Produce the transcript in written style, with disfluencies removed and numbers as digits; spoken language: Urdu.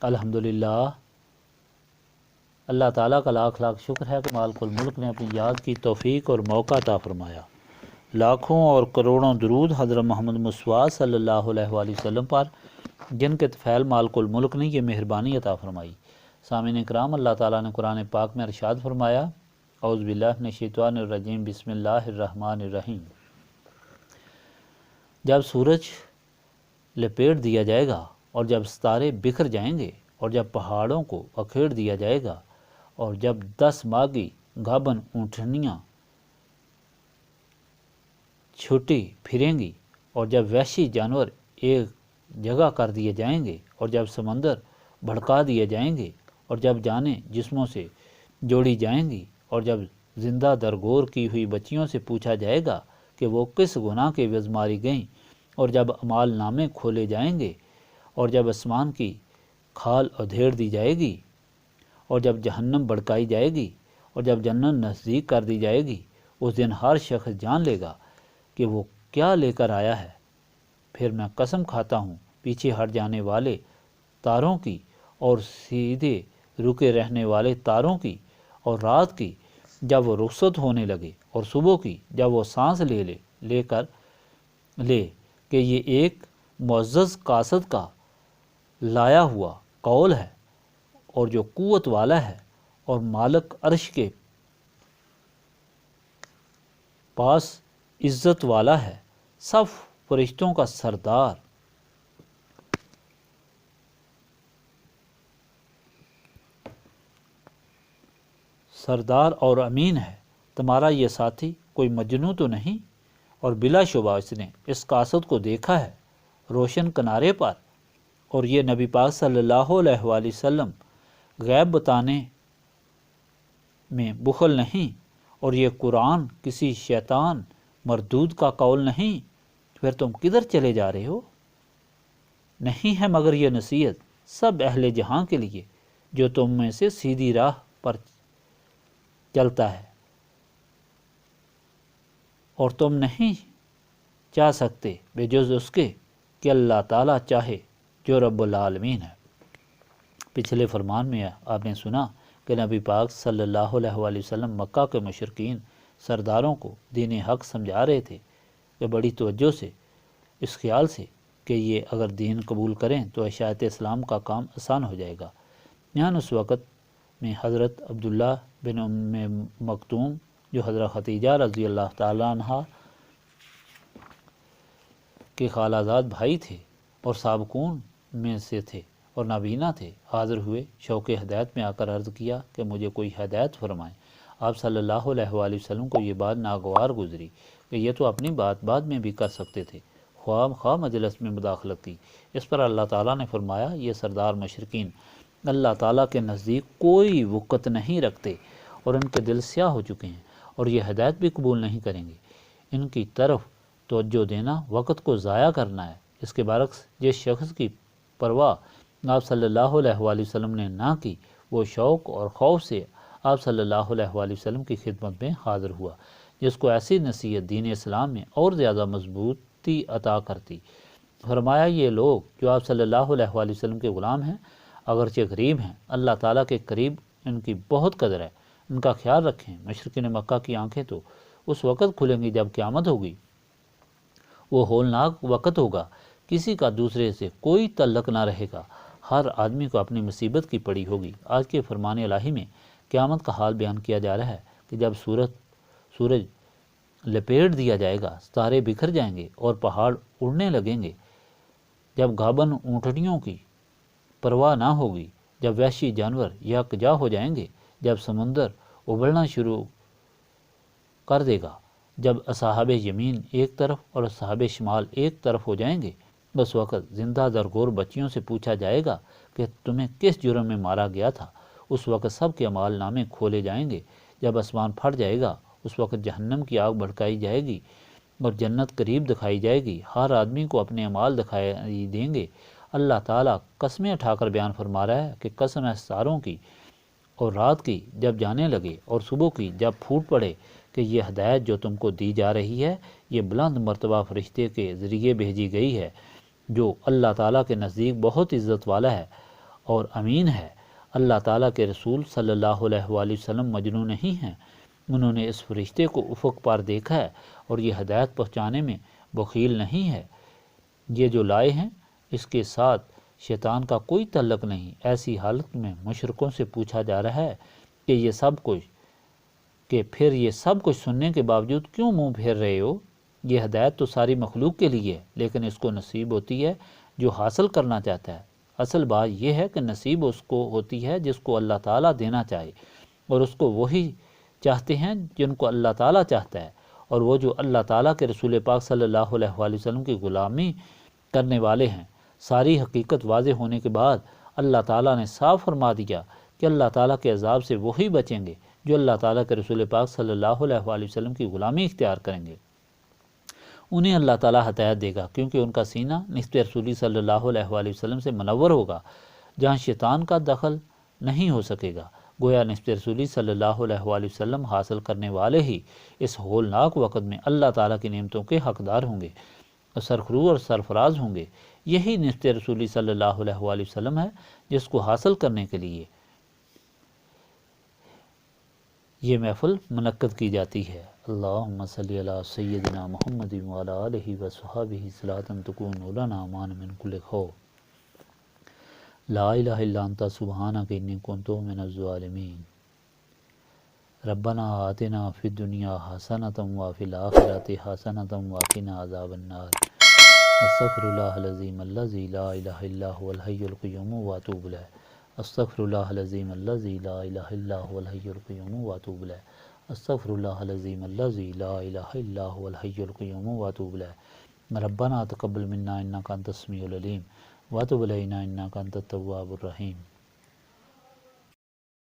الحمدللہ، اللہ تعالیٰ کا لاکھ لاکھ شکر ہے کہ مالک الملک نے اپنی یاد کی توفیق اور موقع عطا فرمایا۔ لاکھوں اور کروڑوں درود حضرت محمد مصطفیٰ صلی اللہ علیہ وآلہ وسلم پر، جن کے طفیل مالک الملک نے یہ مہربانی عطا فرمائی۔ سامعین کرام، اللہ تعالیٰ نے قرآن پاک میں ارشاد فرمایا، اعوذ باللہ من الشیطان الرجیم، بسم اللہ الرحمن الرحیم۔ جب سورج لپیٹ دیا جائے گا اور جب ستارے بکھر جائیں گے اور جب پہاڑوں کو اکھیڑ دیا جائے گا اور جب 10 ماگی گابن اونٹنیاں چھٹی پھریں گی اور جب وحشی جانور ایک جگہ کر دیے جائیں گے اور جب سمندر بھڑکا دیے جائیں گے اور جب جانیں جسموں سے جوڑی جائیں گی اور جب زندہ درگور کی ہوئی بچیوں سے پوچھا جائے گا کہ وہ کس گناہ کے عوض ماری گئیں اور جب اعمال نامے کھولے جائیں گے اور جب آسمان کی کھال ادھیڑ دی جائے گی اور جب جہنم بھڑکائی جائے گی اور جب جنت نزدیک کر دی جائے گی، اس دن ہر شخص جان لے گا کہ وہ کیا لے کر آیا ہے۔ پھر میں قسم کھاتا ہوں پیچھے ہٹ جانے والے تاروں کی اور سیدھے رکے رہنے والے تاروں کی، اور رات کی جب وہ رخصت ہونے لگے اور صبح کی جب وہ سانس لے کہ یہ ایک معزز قاصد کا لایا ہوا قول ہے اور جو قوت والا ہے اور مالک عرش کے پاس عزت والا ہے، سب فرشتوں کا سردار اور امین ہے۔ تمہارا یہ ساتھی کوئی مجنوں تو نہیں؟ اور بلا شبہ اس نے اس قاصد کو دیکھا ہے روشن کنارے پر، اور یہ نبی پاک صلی اللہ علیہ وآلہ وسلم غیب بتانے میں بخل نہیں، اور یہ قرآن کسی شیطان مردود کا قول نہیں۔ پھر تم کدھر چلے جا رہے ہو؟ نہیں ہے مگر یہ نصیحت سب اہل جہاں کے لیے جو تم میں سے سیدھی راہ پر چلتا ہے، اور تم نہیں چاہ سکتے بے جز اس کے کہ اللہ تعالیٰ چاہے جو رب العالمین ہے۔ پچھلے فرمان میں آپ نے سنا کہ نبی پاک صلی اللہ علیہ وآلہ وسلم مکہ کے مشرکین سرداروں کو دین حق سمجھا رہے تھے کہ بڑی توجہ سے، اس خیال سے کہ یہ اگر دین قبول کریں تو اشاعت اسلام کا کام آسان ہو جائے گا۔ یہاں اس وقت میں حضرت عبداللہ بن ام مکتوم، جو حضرت ختیجہ رضی اللہ تعالیٰ عنہ کے خالہ زاد بھائی تھے اور سابقون میں سے تھے اور نابینا تھے، حاضر ہوئے، شوق ہدایت میں آ کر عرض کیا کہ مجھے کوئی ہدایت فرمائیں۔ آپ صلی اللہ علیہ وآلہ وسلم کو یہ بات ناگوار گزری کہ یہ تو اپنی بات بعد میں بھی کر سکتے تھے، خواہ مجلس میں مداخلت کی۔ اس پر اللہ تعالیٰ نے فرمایا، یہ سردار مشرکین اللہ تعالیٰ کے نزدیک کوئی وقت نہیں رکھتے اور ان کے دل سیاہ ہو چکے ہیں اور یہ ہدایت بھی قبول نہیں کریں گے۔ ان کی طرف توجہ دینا وقت کو ضائع کرنا ہے۔ اس کے برعکس جس شخص کی پرواہ آپ صلی اللہ علیہ وآلہ وسلم نے نہ کی، وہ شوق اور خوف سے آپ صلی اللہ علیہ وآلہ وسلم کی خدمت میں حاضر ہوا، جس کو ایسی نصیحت دین اسلام میں اور زیادہ مضبوطی عطا کرتی۔ فرمایا، یہ لوگ جو آپ صلی اللہ علیہ وآلہ وسلم کے غلام ہیں، اگرچہ غریب ہیں، اللہ تعالیٰ کے قریب ان کی بہت قدر ہے، ان کا خیال رکھیں۔ مشرکین مکہ کی آنکھیں تو اس وقت کھلیں گی جب قیامت ہوگی۔ وہ ہولناک وقت ہوگا، کسی کا دوسرے سے کوئی تعلق نہ رہے گا، ہر آدمی کو اپنی مصیبت کی پڑی ہوگی۔ آج کے فرمان الہی میں قیامت کا حال بیان کیا جا رہا ہے کہ جب سورج لپیٹ دیا جائے گا، ستارے بکھر جائیں گے اور پہاڑ اڑنے لگیں گے، جب گابن اونٹنیوں کی پرواہ نہ ہوگی، جب وحشی جانور یکجا ہو جائیں گے، جب سمندر ابلنا شروع کر دے گا، جب اصحاب یمین ایک طرف اور اصحاب شمال ایک طرف ہو جائیں گے، اس وقت زندہ درگور بچیوں سے پوچھا جائے گا کہ تمہیں کس جرم میں مارا گیا تھا۔ اس وقت سب کے اعمال نامے کھولے جائیں گے۔ جب آسمان پھٹ جائے گا، اس وقت جہنم کی آگ بھڑکائی جائے گی اور جنت قریب دکھائی جائے گی، ہر آدمی کو اپنے اعمال دکھائی دیں گے۔ اللہ تعالیٰ قسمیں اٹھا کر بیان فرما رہا ہے کہ قسم ہے ستاروں کی اور رات کی جب جانے لگے اور صبح کی جب پھوٹ پڑے کہ یہ ہدایت جو تم کو دی جا رہی ہے، یہ بلند مرتبہ فرشتے کے ذریعے بھیجی گئی ہے جو اللہ تعالیٰ کے نزدیک بہت عزت والا ہے، اور امین ہے۔ اللہ تعالیٰ کے رسول صلی اللہ علیہ وآلہ وسلم مجنون نہیں ہیں، انہوں نے اس فرشتے کو افق پار دیکھا ہے اور یہ ہدایت پہنچانے میں بخیل نہیں ہے۔ یہ جو لائے ہیں اس کے ساتھ شیطان کا کوئی تعلق نہیں۔ ایسی حالت میں مشرکوں سے پوچھا جا رہا ہے کہ پھر یہ سب کچھ سننے کے باوجود کیوں منہ پھیر رہے ہو؟ یہ ہدایت تو ساری مخلوق کے لیے ہے، لیکن اس کو نصیب ہوتی ہے جو حاصل کرنا چاہتا ہے۔ اصل بات یہ ہے کہ نصیب اس کو ہوتی ہے جس کو اللہ تعالیٰ دینا چاہے، اور اس کو وہی چاہتے ہیں جن کو اللہ تعالیٰ چاہتا ہے، اور وہ جو اللہ تعالیٰ کے رسول پاک صلی اللہ علیہ وآلہ وسلم کی غلامی کرنے والے ہیں۔ ساری حقیقت واضح ہونے کے بعد اللہ تعالیٰ نے صاف فرما دیا کہ اللہ تعالیٰ کے عذاب سے وہی بچیں گے جو اللہ تعالیٰ کے رسول پاک صلی اللہ علیہ وآلہ وسلم کی غلامی اختیار کریں گے۔ انہیں اللہ تعالیٰ ہدایت دے گا کیونکہ ان کا سینہ نسبت رسولی صلی اللہ علیہ وآلہ وسلم سے منور ہوگا، جہاں شیطان کا دخل نہیں ہو سکے گا۔ گویا نسبت رسولی صلی اللہ علیہ وآلہ وسلم حاصل کرنے والے ہی اس ہولناک وقت میں اللہ تعالیٰ کی نعمتوں کے حقدار ہوں گے، سرخرو اور سرفراز ہوں گے۔ یہی نسبت رسولی صلی اللہ علیہ وآلہ وسلم ہے جس کو حاصل کرنے کے لیے یہ محفل منعقد کی جاتی ہے۔ اللہم صلی علی سیدنا محمد وعلی آلہ وصحبہ صلاۃ تکون لنا امان من کل خوف۔ لا الہ الا انت سبحانک انی کنت من الظالمین۔ ربنا آتنا فی الدنیا حسنۃ وفی الآخرۃ حسنۃ وقنا عذاب النار۔ استغفر اللہ العظیم الذی لا الہ الا هو الحی القیوم واتوب الیہ۔ استغفر اللہ العظیم الذی لا الہ الا هو الحی القیوم واتوب الیہ۔ استغفر اللہ العظیم الذی لا الہ الا هو الحی القیوم واتوب الیہ۔ ربنا تقبل منا انک انت السمیع العلیم وتب علینا انک انت التواب الرحیم۔